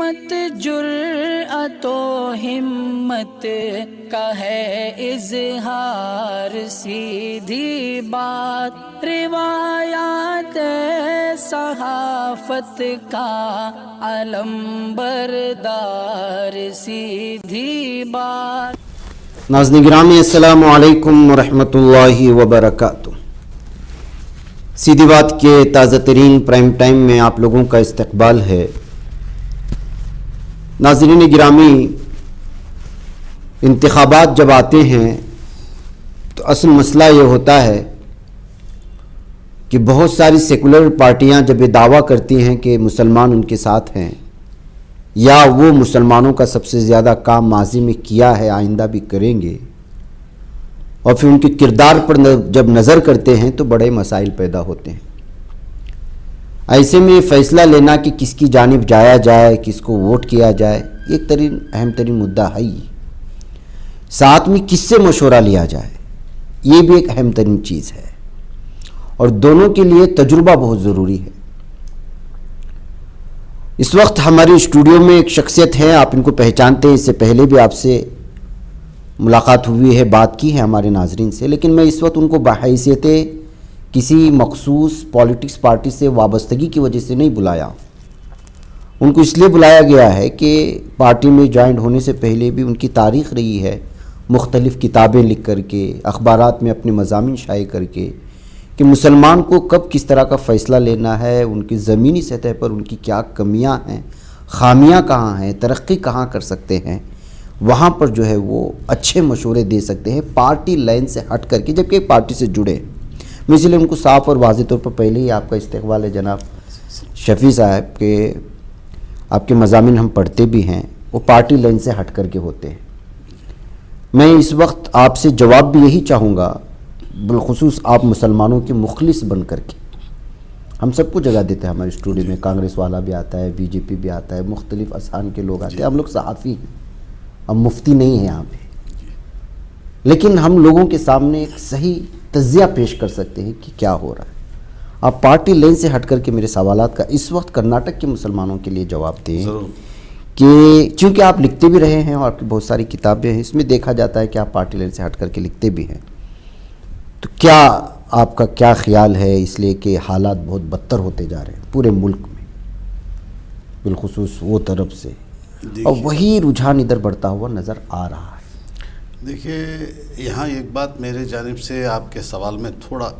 عصمت جرأت و ہمت کا ہے اظہار، سیدھی بات روایات صحافت کا علم بردار، سیدھی بات۔ ناظرین گرامی السلام علیکم ورحمۃ اللہ وبرکاتہ۔ سیدھی بات کے تازہ ترین پرائم ٹائم میں آپ لوگوں کا استقبال ہے۔ ناظرین گرامی، انتخابات جب آتے ہیں تو اصل مسئلہ یہ ہوتا ہے کہ بہت ساری سیکولر پارٹیاں جب یہ دعویٰ کرتی ہیں کہ مسلمان ان کے ساتھ ہیں یا وہ مسلمانوں کا سب سے زیادہ کام ماضی میں کیا ہے، آئندہ بھی کریں گے، اور پھر ان کے کردار پر جب نظر کرتے ہیں تو بڑے مسائل پیدا ہوتے ہیں۔ ایسے میں فیصلہ لینا کہ کس کی جانب جایا جائے، کس کو ووٹ کیا جائے، ایک اہم ترین مدعا ہے ہی۔ ساتھ میں کس سے مشورہ لیا جائے، یہ بھی ایک اہم ترین چیز ہے، اور دونوں کے لیے تجربہ بہت ضروری ہے۔ اس وقت ہماری اسٹوڈیو میں ایک شخصیت ہے، آپ ان کو پہچانتے ہیں، اس سے پہلے بھی آپ سے ملاقات ہوئی ہے، بات کی ہے ہمارے ناظرین سے، لیکن میں اس وقت ان کو بحیثیت کسی مخصوص پولیٹکس پارٹی سے وابستگی کی وجہ سے نہیں بلایا۔ ان کو اس لیے بلایا گیا ہے کہ پارٹی میں جوائنٹ ہونے سے پہلے بھی ان کی تاریخ رہی ہے، مختلف کتابیں لکھ کر کے، اخبارات میں اپنے مضامین شائع کر کے، کہ مسلمان کو کب کس طرح کا فیصلہ لینا ہے، ان کی زمینی سطح پر ان کی کیا کمیاں ہیں، خامیاں کہاں ہیں، ترقی کہاں کر سکتے ہیں، وہاں پر جو ہے وہ اچھے مشورے دے سکتے ہیں پارٹی لائن سے ہٹ کر کے، جبکہ ایک پارٹی سے جڑے۔ میں اس لیے ان کو صاف اور واضح طور پر پہلے ہی آپ کا استقبال ہے جناب شفیع صاحب، کہ آپ کے مضامین ہم پڑھتے بھی ہیں، وہ پارٹی لائن سے ہٹ کر کے ہوتے ہیں۔ میں اس وقت آپ سے جواب بھی یہی چاہوں گا، بالخصوص آپ مسلمانوں کے مخلص بن کر کے۔ ہم سب کو جگہ دیتے ہیں ہمارے اسٹوڈیو میں، کانگریس والا بھی آتا ہے، بی جے پی بھی آتا ہے، مختلف اذہان کے لوگ آتے ہیں، ہم لوگ صحافی ہیں، ہم مفتی نہیں ہیں یہاں پہ، لیکن ہم لوگوں کے سامنے ایک صحیح تجزیہ پیش کر سکتے ہیں کہ کیا ہو رہا ہے۔ آپ پارٹی لائن سے ہٹ کر کے میرے سوالات کا اس وقت کرناٹک کے مسلمانوں کے لیے جواب دیں، کہ چونکہ آپ لکھتے بھی رہے ہیں اور آپ کی بہت ساری کتابیں ہیں، اس میں دیکھا جاتا ہے کہ آپ پارٹی لائن سے ہٹ کر کے لکھتے بھی ہیں، تو کیا آپ کا کیا خیال ہے، اس لیے کہ حالات بہت بدتر ہوتے جا رہے ہیں پورے ملک میں، بالخصوص وہ طرف سے، اور وہی رجحان ادھر بڑھتا ہوا نظر آ رہا ہے۔ دیکھیے، یہاں ایک بات میرے جانب سے آپ کے سوال میں تھوڑا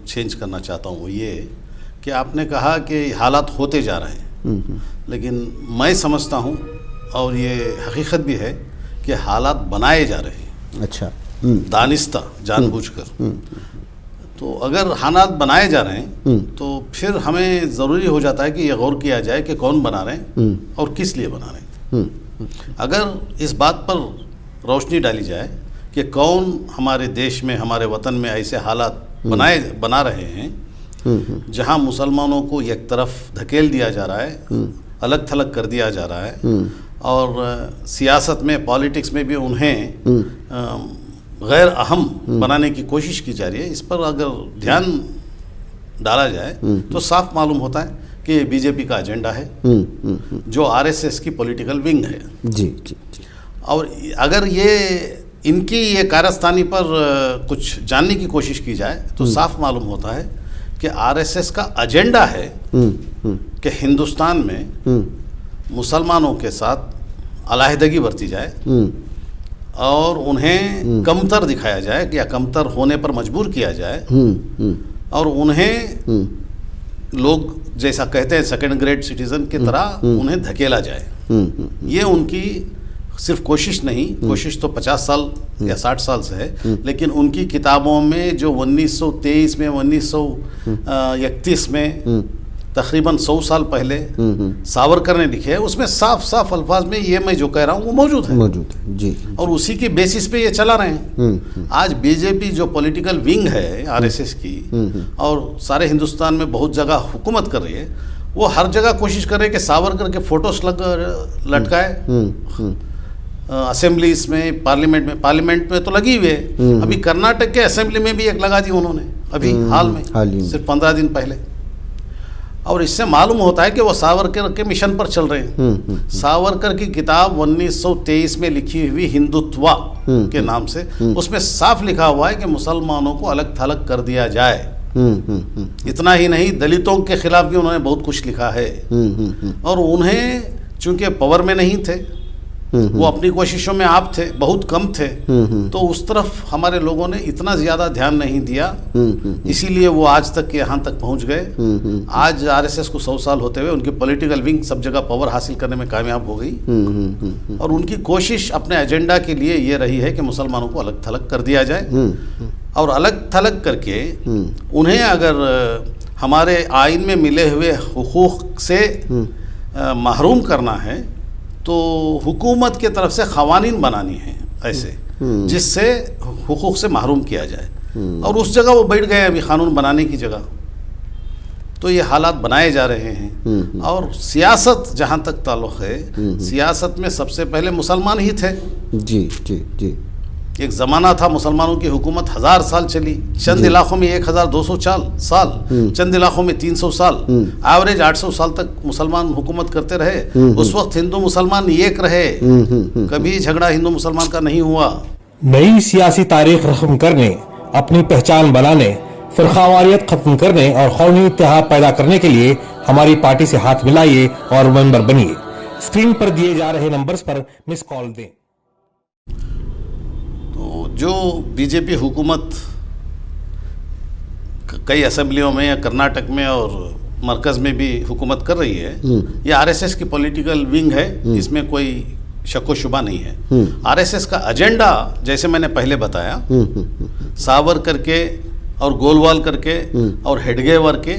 چینج کرنا چاہتا ہوں، وہ یہ کہ آپ نے کہا کہ حالات ہوتے جا رہے ہیں، لیکن میں سمجھتا ہوں، اور یہ حقیقت بھی ہے، کہ حالات بنائے جا رہے ہیں، اچھا، دانستہ، جان بوجھ کر۔ تو اگر حالات بنائے جا رہے ہیں تو پھر ہمیں ضروری ہو جاتا ہے کہ یہ غور کیا جائے کہ کون بنا رہے ہیں اور کس لیے بنا رہے ہیں۔ اگر اس بات پر روشنی ڈالی جائے کہ کون ہمارے دیش میں، ہمارے وطن میں ایسے حالات بنا رہے ہیں جہاں مسلمانوں کو ایک طرف دھکیل دیا جا رہا ہے، الگ تھلگ کر دیا جا رہا ہے، اور سیاست میں، پالیٹکس میں بھی انہیں غیر اہم بنانے کی کوشش کی جا رہی ہے، اس پر اگر دھیان ڈالا جائے تو صاف معلوم ہوتا ہے کہ یہ بی جے پی کا ایجنڈا ہے، جو آر ایس ایس کی پولیٹیکل ونگ ہے۔ جی جی جی۔ اور اگر ان کی یہ کارستانی پر کچھ جاننے کی کوشش کی جائے تو صاف معلوم ہوتا ہے کہ آر ایس ایس کا ایجنڈا ہے کہ ہندوستان میں مسلمانوں کے ساتھ علیحدگی برتی جائے اور انہیں کمتر دکھایا جائے یا کمتر ہونے پر مجبور کیا جائے، اور انہیں لوگ جیسا کہتے ہیں سیکنڈ گریڈ سٹیزن کی طرح انہیں دھکیلا جائے۔ یہ ان کی صرف کوشش نہیں، کوشش تو 50 سال یا 60 سال سے ہے، لیکن ان کی کتابوں میں جو 1923 میں، 1931 میں، تقریباً 100 سال پہلے ساورکر نے لکھے، اس میں صاف صاف الفاظ میں یہ میں جو کہہ رہا ہوں وہ موجود ہے جی، اور اسی کی بیسس پہ یہ چلا رہے ہیں۔ آج بی جے پی جو پولیٹیکل ونگ ہے آر ایس ایس کی، اور سارے ہندوستان میں بہت جگہ حکومت کر رہی ہے، وہ ہر جگہ کوشش کر رہے کہ ساورکر کے فوٹوز لٹکائے، اسمبلیز میں، پارلیمنٹ میں تو لگی ہوئی ہے، ابھی کرناٹک کے اسمبلی میں بھی ایک لگا دی انہوں نے، ابھی حال میں، صرف 15 دن پہلے۔ اور اس سے معلوم ہوتا ہے کہ وہ ساورکر کے مشن پر چل رہے ہیں. ساورکر کی کتاب 1923 میں لکھی ہوئی ہندوتوا کے نام سے، اس میں صاف لکھا ہوا ہے کہ مسلمانوں کو الگ تھلگ کر دیا جائے. اتنا ہی نہیں، دلتوں کے خلاف بھی انہوں نے بہت کچھ لکھا ہے. اور انہیں چونکہ پاور میں نہیں تھے، وہ اپنی کوششوں میں آپ تھے، بہت کم تھے، تو اس طرف ہمارے لوگوں نے اتنا زیادہ دھیان نہیں دیا، اسی لیے وہ آج تک یہاں تک پہنچ گئے. آج RSS کو 100 سال ہوتے ہوئے ان کی پولیٹیکل ونگ سب جگہ پاور حاصل کرنے میں کامیاب ہو گئی. اور ان کی کوشش اپنے ایجنڈا کے لیے یہ رہی ہے کہ مسلمانوں کو الگ تھلگ کر دیا جائے. اور الگ تھلگ کر کے انہیں اگر ہمارے آئین میں ملے ہوئے حقوق سے محروم کرنا ہے تو حکومت کی طرف سے قوانین بنانی ہیں ایسے جس سے حقوق سے محروم کیا جائے. اور اس جگہ وہ بیٹھ گئے ابھی قانون بنانے کی جگہ. تو یہ حالات بنائے جا رہے ہیں. اور سیاست جہاں تک تعلق ہے، سیاست میں سب سے پہلے مسلمان ہی تھے. جی جی جی. ایک زمانہ تھا مسلمانوں کی حکومت 1000 سال چلی، چند علاقوں میں 1200 سال، چند علاقوں میں 300 سال، ایوریج 800 سال تک مسلمان حکومت کرتے رہے. اس وقت ہندو مسلمان ایک رہے، کبھی جھگڑا ہندو مسلمان کا نہیں ہوا. نئی سیاسی تاریخ رقم کرنے، اپنی پہچان بنانے، فرقہ ختم کرنے اور قومی اتحاد پیدا کرنے کے لیے ہماری پارٹی سے ہاتھ ملائیے اور ممبر بنیے. اسکرین پر دیے جا رہے نمبرز پر مس کال دیں. جو BJP حکومت کئی اسمبلیوں میں یا کرناٹک میں اور مرکز میں بھی حکومت کر رہی ہے، یہ RSS کی پولیٹیکل ونگ ہے، اس میں کوئی شک و شبہ نہیں ہے. RSS کا ایجنڈا جیسے میں نے پہلے بتایا، ساورکر کے اور گولوال کر کے اور ہیڈگیور کے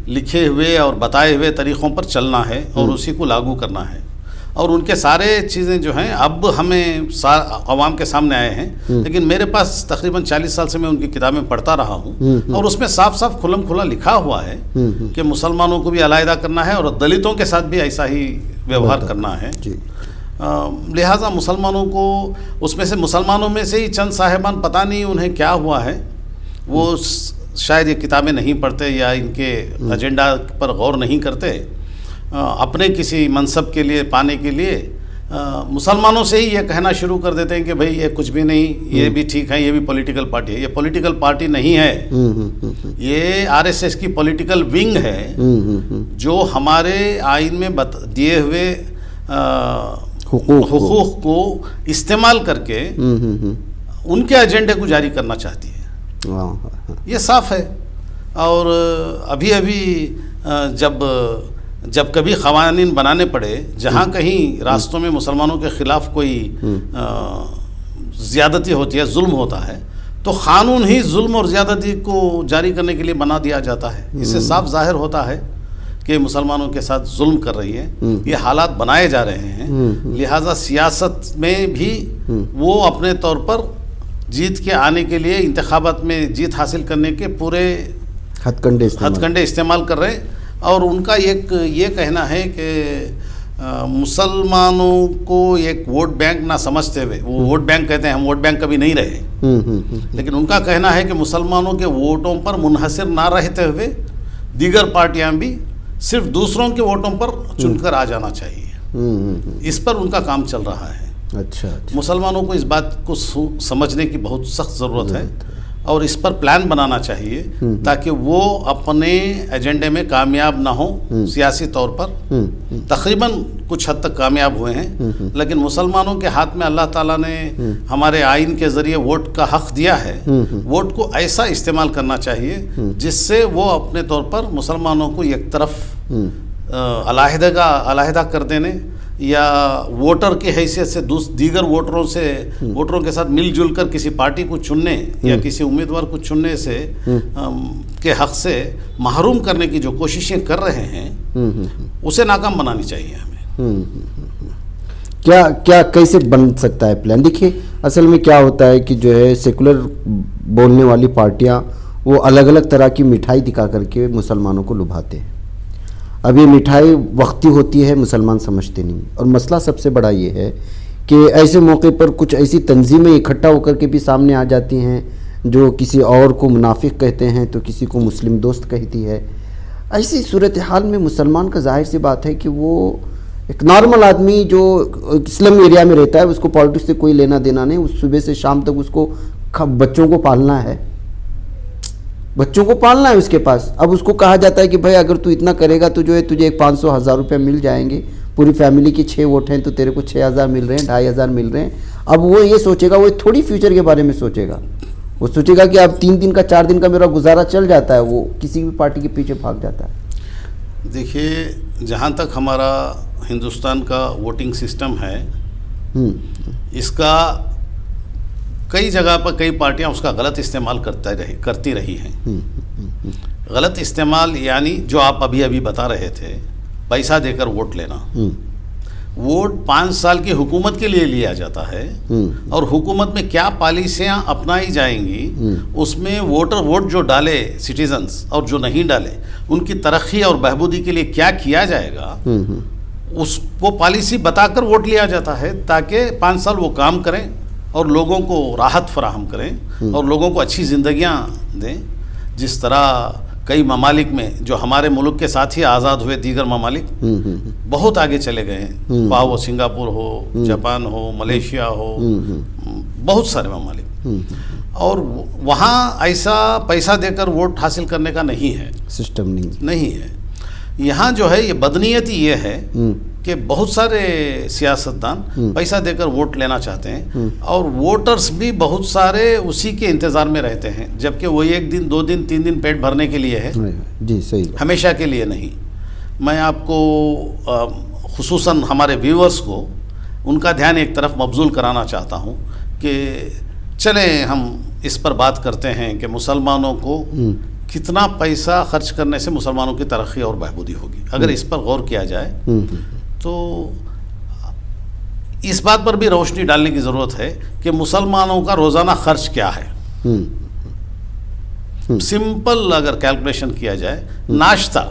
لکھے ہوئے اور بتائے ہوئے طریقوں پر چلنا ہے اور اسی کو لاگو کرنا ہے. اور ان کے سارے چیزیں جو ہیں اب ہمیں عوام کے سامنے آئے ہیں، لیکن میرے پاس تقریباً 40 سال سے میں ان کی کتابیں پڑھتا رہا ہوں، اور اس میں صاف صاف کھلم کھلا لکھا ہوا ہے کہ مسلمانوں کو بھی علیحدہ کرنا ہے اور دلتوں کے ساتھ بھی ایسا ہی ویوہار کرنا ہے. لہٰذا مسلمانوں کو، اس میں سے مسلمانوں میں سے ہی چند صاحبان پتہ نہیں انہیں کیا ہوا ہے، وہ شاید یہ کتابیں نہیں پڑھتے یا ان کے ایجنڈا پر غور نہیں کرتے، اپنے کسی منصب کے لیے پانے کے لیے مسلمانوں سے ہی یہ کہنا شروع کر دیتے ہیں کہ بھئی یہ کچھ بھی نہیں، یہ بھی ٹھیک ہے، یہ بھی پولیٹیکل پارٹی ہے. یہ پولیٹیکل پارٹی نہیں ہے، یہ RSS کی پولیٹیکل ونگ ہے جو ہمارے آئین میں دیے ہوئے حقوق کو استعمال کر کے ان کے ایجنڈے کو جاری کرنا چاہتی ہے. یہ صاف ہے. اور ابھی جب کبھی قوانین بنانے پڑے، جہاں کہیں راستوں میں مسلمانوں کے خلاف کوئی زیادتی ہوتی ہے، ظلم ہوتا ہے، تو قانون ہی ظلم اور زیادتی کو جاری کرنے کے لیے بنا دیا جاتا ہے. اس سے صاف ظاہر ہوتا ہے کہ مسلمانوں کے ساتھ ظلم کر رہی ہے. یہ حالات بنائے جا رہے ہیں. لہٰذا سیاست میں بھی وہ اپنے طور پر جیت کے آنے کے لیے، انتخابات میں جیت حاصل کرنے کے پورے ہتھ کنڈے استعمال کر رہے ہیں. اور ان کا یہ کہنا ہے کہ مسلمانوں کو ایک ووٹ بینک نہ سمجھتے ہوئے، وہ ووٹ بینک کہتے ہیں، ہم ووٹ بینک کبھی نہیں رہے، لیکن ان کا کہنا ہے کہ مسلمانوں کے ووٹوں پر منحصر نہ رہتے ہوئے دیگر پارٹیاں بھی صرف دوسروں کے ووٹوں پر چن کر آ جانا چاہیے. اس پر ان کا کام چل رہا ہے. اچھا. مسلمانوں کو اس بات کو سمجھنے کی بہت سخت ضرورت ہے اور اس پر پلان بنانا چاہیے تاکہ وہ اپنے ایجنڈے میں کامیاب نہ ہوں. سیاسی طور پر تقریباً کچھ حد تک کامیاب ہوئے ہیں، لیکن مسلمانوں کے ہاتھ میں اللہ تعالیٰ نے ہمارے آئین کے ذریعے ووٹ کا حق دیا ہے. ووٹ کو ایسا استعمال کرنا چاہیے جس سے وہ اپنے طور پر مسلمانوں کو ایک طرف علیحدہ کر دینے یا ووٹر کی حیثیت سے دیگر ووٹروں کے ساتھ مل جل کر کسی پارٹی کو چننے یا کسی امیدوار کو چننے سے کے حق سے محروم کرنے کی جو کوششیں کر رہے ہیں اسے ناکام بنانی چاہیے ہمیں. کیا کیسے بن سکتا ہے پلان؟ دیکھیے اصل میں کیا ہوتا ہے کہ جو ہے سیکولر بولنے والی پارٹیاں وہ الگ الگ طرح کی مٹھائی دکھا کر کے مسلمانوں کو لبھاتے ہیں. اب یہ مٹھائی وقتی ہوتی ہے، مسلمان سمجھتے نہیں. اور مسئلہ سب سے بڑا یہ ہے کہ ایسے موقع پر کچھ ایسی تنظیمیں اکٹھا ہو کر کے بھی سامنے آ جاتی ہیں جو کسی اور کو منافق کہتے ہیں تو کسی کو مسلم دوست کہتی ہے. ایسی صورتحال میں مسلمان کا ظاہر سی بات ہے کہ وہ ایک نارمل آدمی جو اسلم ایریا میں رہتا ہے، اس کو پالیٹکس سے کوئی لینا دینا نہیں، اس صبح سے شام تک اس کو بچوں کو پالنا ہے، بچوں کو پالنا ہے اس کے پاس. اب اس کو کہا جاتا ہے کہ بھائی اگر تو اتنا کرے گا تو جو ہے تجھے ایک 500-1000 روپے مل جائیں گے، پوری فیملی کے 6 ووٹ ہیں تو تیرے کو 6000 مل رہے ہیں، 2500 مل رہے ہیں. اب وہ یہ سوچے گا، وہ تھوڑی فیوچر کے بارے میں سوچے گا، وہ سوچے گا کہ اب 3 دن کا 4 دن کا میرا گزارا چل جاتا ہے، وہ کسی بھی پارٹی کے پیچھے بھاگ جاتا ہے. دیکھیے، جہاں تک ہمارا ہندوستان کا ووٹنگ سسٹم ہے، اس کا کئی جگہ پر کئی پارٹیاں اس کا غلط استعمال کرتی رہی ہیں. غلط استعمال یعنی جو آپ ابھی بتا رہے تھے، پیسہ دے کر ووٹ لینا. ووٹ 5 سال کی حکومت کے لیے لیا جاتا ہے، اور حکومت میں کیا پالیسیاں اپنائی جائیں گی، اس میں ووٹ جو ڈالے سٹیزنز اور جو نہیں ڈالے، ان کی ترقی اور بہبودی کے لیے کیا کیا جائے گا، اس کو پالیسی بتا کر ووٹ لیا جاتا ہے، تاکہ 5 سال وہ کام کریں اور لوگوں کو راحت فراہم کریں اور لوگوں کو اچھی زندگیاں دیں. جس طرح کئی ممالک میں جو ہمارے ملک کے ساتھ ہی آزاد ہوئے دیگر ممالک بہت آگے چلے گئے ہیں، خواہ وہ سنگاپور ہو، جاپان ہو، ملیشیا ہو، بہت سارے ممالک، اور وہاں ایسا پیسہ دے کر ووٹ حاصل کرنے کا نہیں ہے، سسٹم نہیں ہے. یہاں جو ہے یہ بدنیتی یہ ہے کہ بہت سارے سیاستدان پیسہ دے کر ووٹ لینا چاہتے ہیں، اور ووٹرز بھی بہت سارے اسی کے انتظار میں رہتے ہیں، جبکہ وہ 1 دن 2 دن 3 دن پیٹ بھرنے کے لیے ہے، جی صحیح، ہمیشہ کے لیے نہیں. میں آپ کو خصوصاً ہمارے ویورز کو ان کا دھیان ایک طرف مبذول کرانا چاہتا ہوں کہ چلیں ہم اس پر بات کرتے ہیں کہ مسلمانوں کو کتنا پیسہ خرچ کرنے سے مسلمانوں کی ترقی اور بہبودی ہوگی. اگر اس پر غور کیا جائے تو اس بات پر بھی روشنی ڈالنے کی ضرورت ہے کہ مسلمانوں کا روزانہ خرچ کیا ہے. سمپل اگر کیلکولیشن کیا جائے، ناشتہ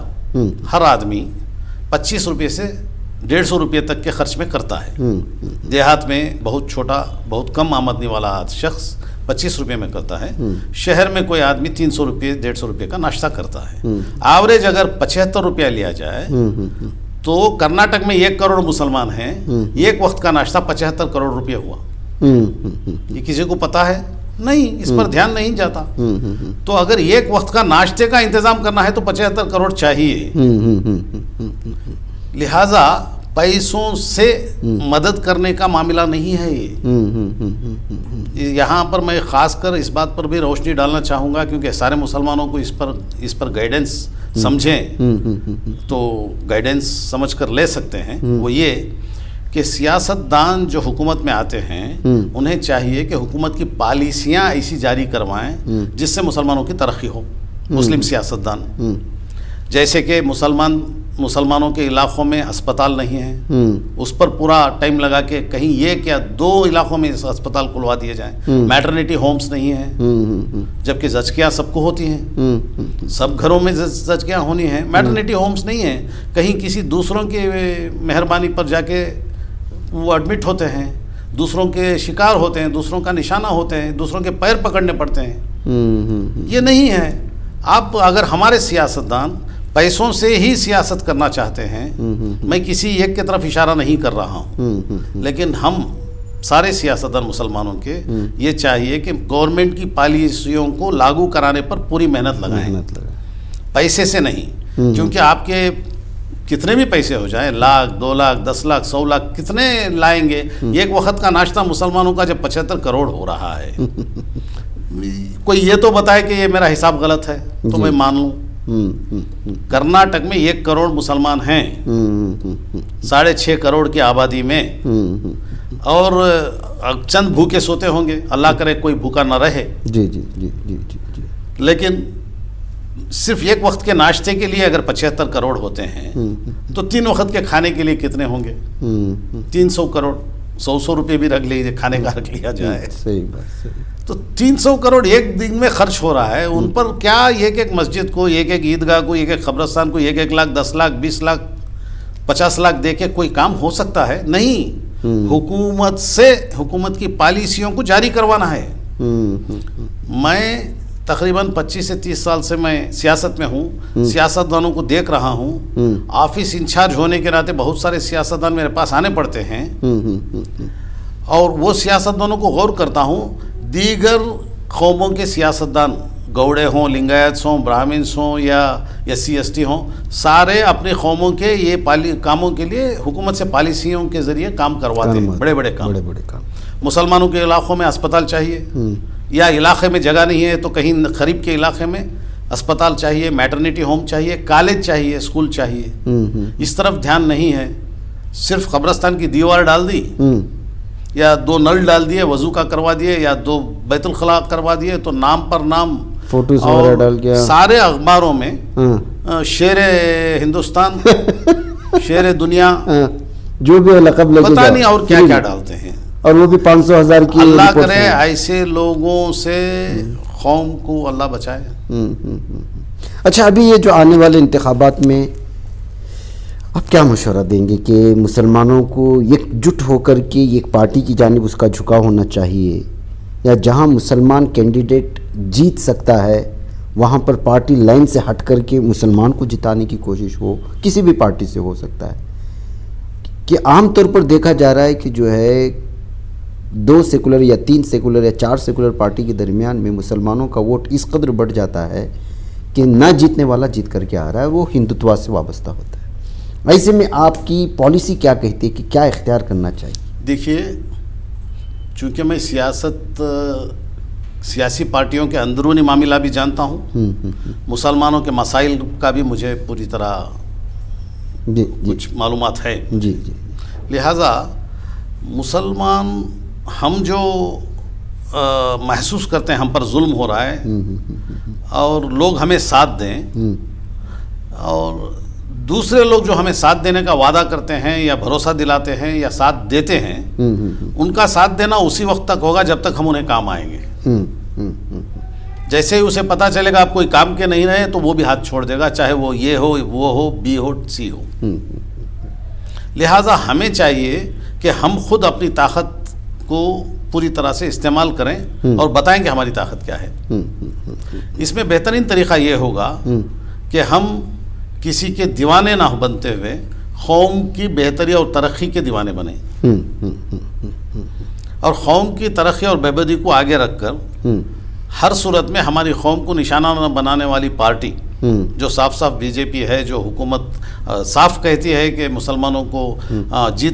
ہر آدمی 25 روپے سے 150 روپے تک کے خرچ میں کرتا ہے. دیہات میں بہت چھوٹا، بہت کم آمدنی والا شخص 25 روپے میں کرتا ہے. شہر میں کوئی آدمی 300 روپے 150 روپے کا ناشتہ کرتا ہے. ایوریج اگر 75 روپیہ لیا جائے تو کرناٹک میں 1 کروڑ مسلمان ہیں، ایک وقت کا ناشتہ 75 کروڑ روپے ہوا. یہ کسی کو پتا ہے؟ نہیں، اس پر دھیان نہیں جاتا. تو اگر ایک وقت کا ناشتے کا انتظام کرنا ہے تو 75 کروڑ چاہیے. لہذا پیسوں سے مدد کرنے کا معاملہ نہیں ہے یہ. یہاں پر میں خاص کر اس بات پر بھی روشنی ڈالنا چاہوں گا، کیونکہ سارے مسلمانوں کو اس پر گائیڈنس سمجھیں تو گائیڈنس سمجھ کر لے سکتے ہیں. وہ یہ کہ سیاستدان جو حکومت میں آتے ہیں انہیں چاہیے کہ حکومت کی پالیسیاں ایسی جاری کروائیں جس سے مسلمانوں کی ترقی ہو. مسلم سیاستدان جیسے کہ مسلمانوں کے علاقوں میں اسپتال نہیں ہیں، اس پر پورا ٹائم لگا کے کہیں یہ کیا 2 علاقوں میں اسپتال کھلوا دیے جائیں. میٹرنیٹی ہومز نہیں ہیں، جبکہ زچگیاں سب کو ہوتی ہیں، سب گھروں میں زچگیاں ہونی ہیں. میٹرنیٹی ہومز نہیں ہیں، کہیں کسی دوسروں کی مہربانی پر جا کے وہ ایڈمٹ ہوتے ہیں، دوسروں کے شکار ہوتے ہیں، دوسروں کا نشانہ ہوتے ہیں، دوسروں کے پیر پکڑنے پڑتے ہیں. یہ نہیں ہے. آپ اگر ہمارے سیاستدان پیسوں سے ہی سیاست کرنا چاہتے ہیں، میں کسی ایک کی طرف اشارہ نہیں کر رہا ہوں، لیکن ہم سارے سیاستدان مسلمانوں کے یہ چاہیے کہ گورنمنٹ کی پالیسیوں کو لاگو کرانے پر پوری محنت لگائیں، پیسے سے نہیں. کیونکہ آپ کے کتنے بھی پیسے ہو جائیں، 1 لاکھ 2 لاکھ 10 لاکھ 100 لاکھ کتنے لائیں گے؟ ایک وقت کا ناشتہ مسلمانوں کا جب 75 کروڑ ہو رہا ہے، کوئی یہ تو بتائے کہ یہ میرا حساب غلط ہے تو میں مان لوں. کرناٹک میں 1 کروڑ مسلمان ہیں 6.5 کروڑ کی آبادی میں، اور چند بھوکے سوتے ہوں گے، اللہ کرے کوئی بھوکا نہ رہے. لیکن صرف ایک وقت کے ناشتے کے لیے اگر 75 کروڑ ہوتے ہیں تو 3 وقت کے کھانے کے لیے کتنے ہوں گے؟ 300 کروڑ. 100 روپے بھی رکھ لیجیے، کھانے کا رکھ لیا جائے تو 300 کروڑ ایک دن میں خرچ ہو رہا ہے. ان پر کیا ایک مسجد کو، ایک عیدگاہ کو، ایک قبرستان کو 1 لاکھ 10 لاکھ 20 لاکھ 50 لاکھ دے کے کوئی کام ہو سکتا ہے؟ نہیں. حکومت سے حکومت کی پالیسیوں کو جاری کروانا ہے. میں تقریباً 25 سے 30 سال سے میں سیاست میں ہوں، سیاستدانوں کو دیکھ رہا ہوں، آفس انچارج ہونے کے ناطے بہت سارے سیاستدان میرے پاس آنے پڑتے ہیں، اور وہ سیاستدانوں کو غور کرتا ہوں، دیگر قوموں کے سیاستدان گوڑے ہوں، لنگایتس ہوں، براہمنس ہوں یا SC/ST ہوں، سارے اپنی قوموں کے یہ کاموں کے لیے حکومت سے پالیسیوں کے ذریعے کام کرواتے ہیں، بڑے بڑے کام۔ مسلمانوں کے علاقوں میں اسپتال چاہیے، یا علاقے میں جگہ نہیں ہے تو کہیں قریب کے علاقے میں اسپتال چاہیے، میٹرنیٹی ہوم چاہیے، کالج چاہیے، اسکول چاہیے، اس طرف دھیان نہیں ہے۔ صرف قبرستان کی دیوار ڈال دی یا 2 نل ڈال دیے، وضو کا کروا دیے، یا 2 بیت الخلاء کروا دیے، تو نام پر نام فوٹوز وغیرہ ڈال کے سارے اخباروں میں شیر ہندوستان، شیر دنیا، جو بھی لقب لگے پتہ نہیں اور کیا کیا ڈالتے ہیں، اور وہ بھی 500,000 کی۔ اللہ کرے ایسے لوگوں سے قوم کو اللہ بچائے۔ اچھا، ابھی یہ جو آنے والے انتخابات میں آپ کیا مشورہ دیں گے کہ مسلمانوں کو یکجٹ ہو کر کے ایک پارٹی کی جانب اس کا جھکاؤ ہونا چاہیے، یا جہاں مسلمان کینڈیڈیٹ جیت سکتا ہے وہاں پر پارٹی لائن سے ہٹ کر کے مسلمان کو جتانے کی کوشش ہو، کسی بھی پارٹی سے ہو سکتا ہے؟ کہ عام طور پر دیکھا جا رہا ہے کہ جو ہے 2 سیکولر یا 3 سیکولر یا 4 سیکولر پارٹی کے درمیان میں مسلمانوں کا ووٹ اس قدر بڑھ جاتا ہے کہ نہ جیتنے والا جیت کر کے آ رہا ہے، وہ ہندوتوا سے وابستہ ہوتا ہے۔ ایسے میں آپ کی پالیسی کیا کہتی ہے کہ کیا اختیار کرنا چاہیے؟ دیکھیے، چونکہ میں سیاسی پارٹیوں کے اندرونی معاملہ بھی جانتا ہوں، مسلمانوں کے مسائل کا بھی مجھے پوری طرح کچھ معلومات ہے، لہٰذا مسلمان ہم جو محسوس کرتے ہیں ہم پر ظلم ہو رہا ہے اور لوگ ہمیں ساتھ دیں، اور دوسرے لوگ جو ہمیں ساتھ دینے کا وعدہ کرتے ہیں یا بھروسہ دلاتے ہیں یا ساتھ دیتے ہیں، ان کا ساتھ دینا اسی وقت تک ہوگا جب تک ہم انہیں کام آئیں گے۔ جیسے ہی اسے پتہ چلے گا آپ کوئی کام کے نہیں رہے تو وہ بھی ہاتھ چھوڑ دے گا، چاہے وہ یہ ہو، وہ ہو، B ہو، C ہو۔ لہٰذا ہمیں چاہیے کہ ہم خود اپنی طاقت کو پوری طرح سے استعمال کریں اور بتائیں کہ ہماری طاقت کیا ہے۔ اس میں بہترین طریقہ یہ ہوگا کہ ہم کسی کے دیوانے نہ بنتے ہوئے قوم کی بہتری اور ترقی کے دیوانے بنیں، اور قوم کی ترقی اور بہبودی کو آگے رکھ کر ہر صورت میں ہماری قوم کو نشانہ نہ بنانے والی پارٹی جو صاف صاف BJP ہے، جو حکومت صاف کہتی ہے کہ مسلمانوں کو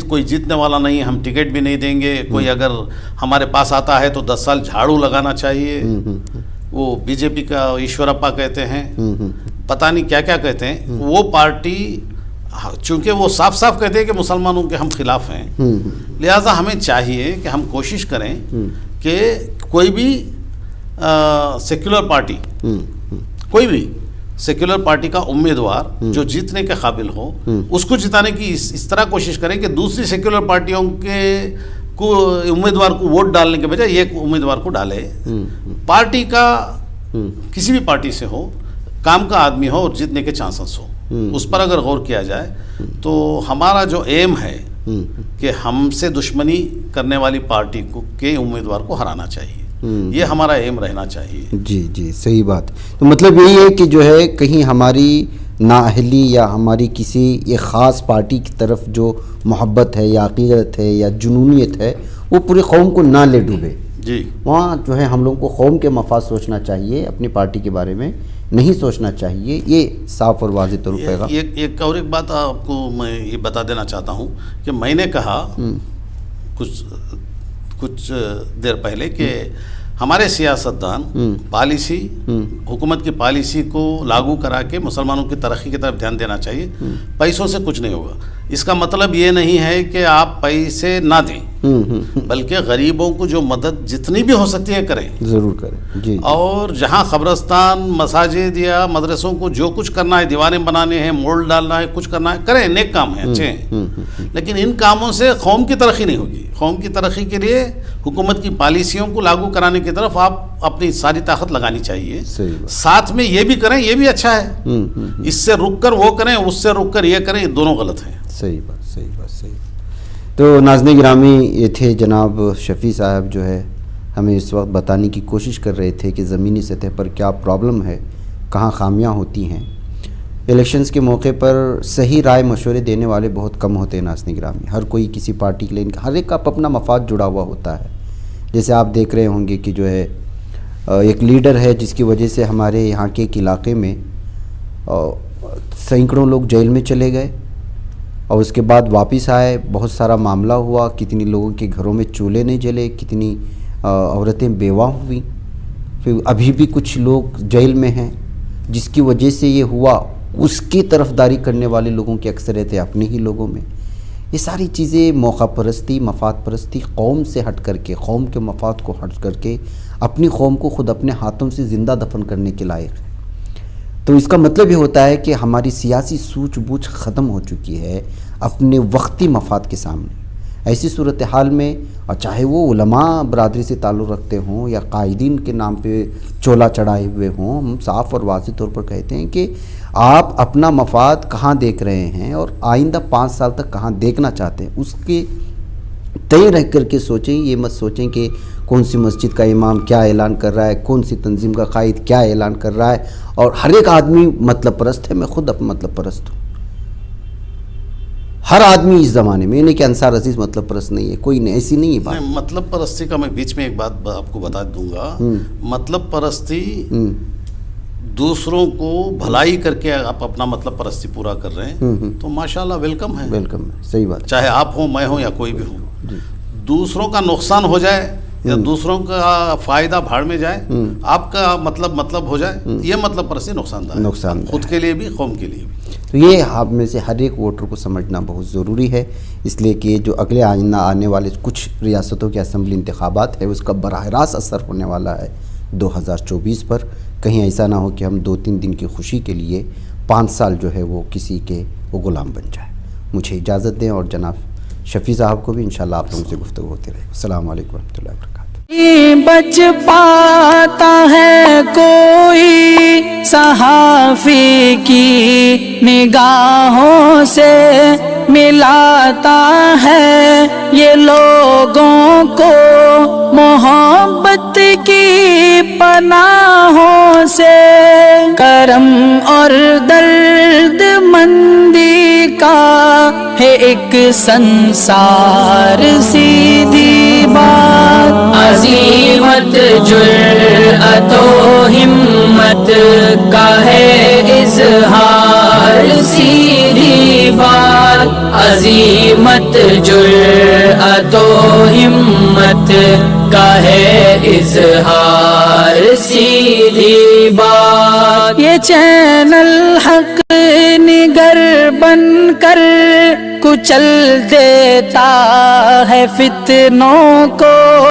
کوئی جیتنے والا نہیں، ہم ٹکٹ بھی نہیں دیں گے، کوئی اگر ہمارے پاس آتا ہے تو 10 سال جھاڑو لگانا چاہیے، وہ BJP کا ایشورپا کہتے ہیں، پتہ نہیں کیا کیا کہتے ہیں، وہ پارٹی چونکہ وہ صاف صاف کہتے ہیں کہ مسلمانوں کے ہم خلاف ہیں، لہٰذا ہمیں چاہیے کہ ہم کوشش کریں کہ کوئی بھی سیکولر پارٹی، کوئی بھی سیکولر پارٹی کا امیدوار جو جیتنے کے قابل ہو، اس کو جتانے کی اس طرح کوشش کریں کہ دوسری سیکولر پارٹیوں کے امیدوار کو ووٹ ڈالنے کے بجائے ایک امیدوار کو ڈالے، پارٹی کا کسی بھی پارٹی سے ہو، کام کا آدمی ہو اور جیتنے کے چانسز ہو، اس پر اگر غور کیا جائے تو ہمارا جو ایم ہے کہ ہم سے دشمنی کرنے والی پارٹی کے امیدوار کو ہرانا چاہیے، یہ ہمارا ایم رہنا چاہیے۔ جی صحیح بات۔ تو مطلب یہی ہے کہ جو ہے کہیں ہماری نااہلی یا ہماری کسی ایک خاص پارٹی کی طرف جو محبت ہے یا عقیدت ہے یا جنونیت ہے وہ پوری قوم کو نہ لے ڈوبے، وہاں جو ہے ہم لوگوں کو قوم کے مفاد سوچنا چاہیے، اپنی پارٹی کے بارے میں نہیں سوچنا چاہیے، یہ صاف اور واضح طور پر۔ ایک بات آپ کو میں یہ بتا دینا چاہتا ہوں کہ میں نے کہا کچھ دیر پہلے کہ ہمارے سیاستدان پالیسی، حکومت کی پالیسی کو لاگو کرا کے مسلمانوں کی ترقی کی طرف دھیان دینا چاہیے، پیسوں سے کچھ نہیں ہوگا۔ اس کا مطلب یہ نہیں ہے کہ آپ پیسے نہ دیں، بلکہ غریبوں کو جو مدد جتنی بھی ہو سکتی ہے کریں، ضرور کریں، اور جہاں قبرستان، مساجد یا مدرسوں کو جو کچھ کرنا ہے، دیوانے بنانے ہیں، مول ڈالنا ہے، کچھ کرنا ہے، کریں، نیک کام ہیں، اچھے ہیں، لیکن ان کاموں سے قوم کی ترقی نہیں ہوگی۔ قوم کی ترقی کے لیے حکومت کی پالیسیوں کو لاگو کرانے کی طرف آپ اپنی ساری طاقت لگانی چاہیے، ساتھ میں یہ بھی کریں، یہ بھی اچھا ہے، اس سے رک کر وہ کریں، اس سے رک کر یہ کریں، یہ دونوں غلط ہیں۔ صحیح بات۔ تو ناظرین گرامی، یہ تھے جناب شفیع صاحب جو ہے ہمیں اس وقت بتانے کی کوشش کر رہے تھے کہ زمینی سطح پر کیا پرابلم ہے، کہاں خامیاں ہوتی ہیں۔ الیکشنز کے موقع پر صحیح رائے مشورے دینے والے بہت کم ہوتے ہیں ناظرین گرامی۔ ہر کوئی کسی پارٹی کے لیے، ہر ایک کا اپنا مفاد جڑا ہوا ہوتا ہے۔ جیسے آپ دیکھ رہے ہوں گے کہ جو ہے ایک لیڈر ہے جس کی وجہ سے ہمارے یہاں کے ایک علاقے میں سینکڑوں لوگ جیل میں چلے گئے اور اس کے بعد واپس آئے، بہت سارا معاملہ ہوا، کتنی لوگوں کے گھروں میں چولہے نہیں جلے، کتنی عورتیں بیوہ ہوئیں، پھر ابھی بھی کچھ لوگ جیل میں ہیں جس کی وجہ سے یہ ہوا۔ اس کی طرفداری کرنے والے لوگوں کی اکثریت ہے اپنے ہی لوگوں میں۔ یہ ساری چیزیں موقع پرستی، مفاد پرستی، قوم سے ہٹ کر کے، قوم کے مفاد کو ہٹ کر کے اپنی قوم کو خود اپنے ہاتھوں سے زندہ دفن کرنے کے لائق ہے۔ تو اس کا مطلب یہ ہوتا ہے کہ ہماری سیاسی سوچ بوجھ ختم ہو چکی ہے اپنے وقتی مفاد کے سامنے۔ ایسی صورتحال میں، اور چاہے وہ علماء برادری سے تعلق رکھتے ہوں یا قائدین کے نام پہ چولا چڑھائے ہوئے ہوں، ہم صاف اور واضح طور پر کہتے ہیں کہ آپ اپنا مفاد کہاں دیکھ رہے ہیں اور آئندہ 5 سال تک کہاں دیکھنا چاہتے ہیں، اس کے تئیں رہ کر کے سوچیں۔ یہ مت سوچیں کہ کون سی مسجد کا امام کیا اعلان کر رہا ہے، کون سی تنظیم کا قائد کیا اعلان کر رہا ہے، اور ہر ایک آدمی مطلب پرست ہے۔ میں خود اپنا مطلب پرست ہوں۔ ہر آدمی اس زمانے میں، نہیں کہ انصار عزیز مطلب پرست نہیں ہے، کوئی نہیں، ایسی نہیں ہے بات۔ مطلب پرستی کا میں بیچ میں ایک بات آپ کو بتا دوں گا۔ مطلب پرستی دوسروں کو بھلائی کر کے آپ اپنا مطلب پرستی پورا کر رہے ہیں تو ماشاءاللہ ویلکم ہے، ویلکم ہے، صحیح بات۔ چاہے آپ ہوں، میں ہوں یا کوئی بھی ہوں۔ دوسروں کا نقصان ہو جائے یا دوسروں کا فائدہ بھاڑ میں جائے، آپ کا مطلب ہو جائے، یہ مطلب پرستی نقصان دہ ہے، خود کے لیے بھی، قوم کے لیے بھی۔ تو یہ آپ میں سے ہر ایک ووٹر کو سمجھنا بہت ضروری ہے، اس لیے کہ جو اگلے آئندہ آنے والے کچھ ریاستوں کے اسمبلی انتخابات ہے، اس کا براہ راست اثر ہونے والا ہے 2024 پر۔ کہیں ایسا نہ ہو کہ ہم 2-3 دن کی خوشی کے لیے 5 سال جو ہے وہ کسی کے وہ غلام بن جائے۔ مجھے اجازت دیں، اور جناب شفیع صاحب کو بھی انشاءاللہ آپ لوگوں سے گفتگو ہوتی رہے گی۔ السلام علیکم ورحمۃ اللہ وبرکاتہ۔ بچ پاتا ہے کوئی صحافی کی نگاہوں سے، ملاتا ہے یہ لوگوں کو محبت کی پناہوں سے، کرم اور درد مندی کا ہے ایک سنسار، سیدھی بات، عزیمت جرأت و ہمت کا ہے اظہار، سیدھی بات، عزیمت جرأت و ہمت کا ہے اظہار، سیدھی بات۔ یہ چینل حق نگر بن کر کچل دیتا ہے فتنوں کو،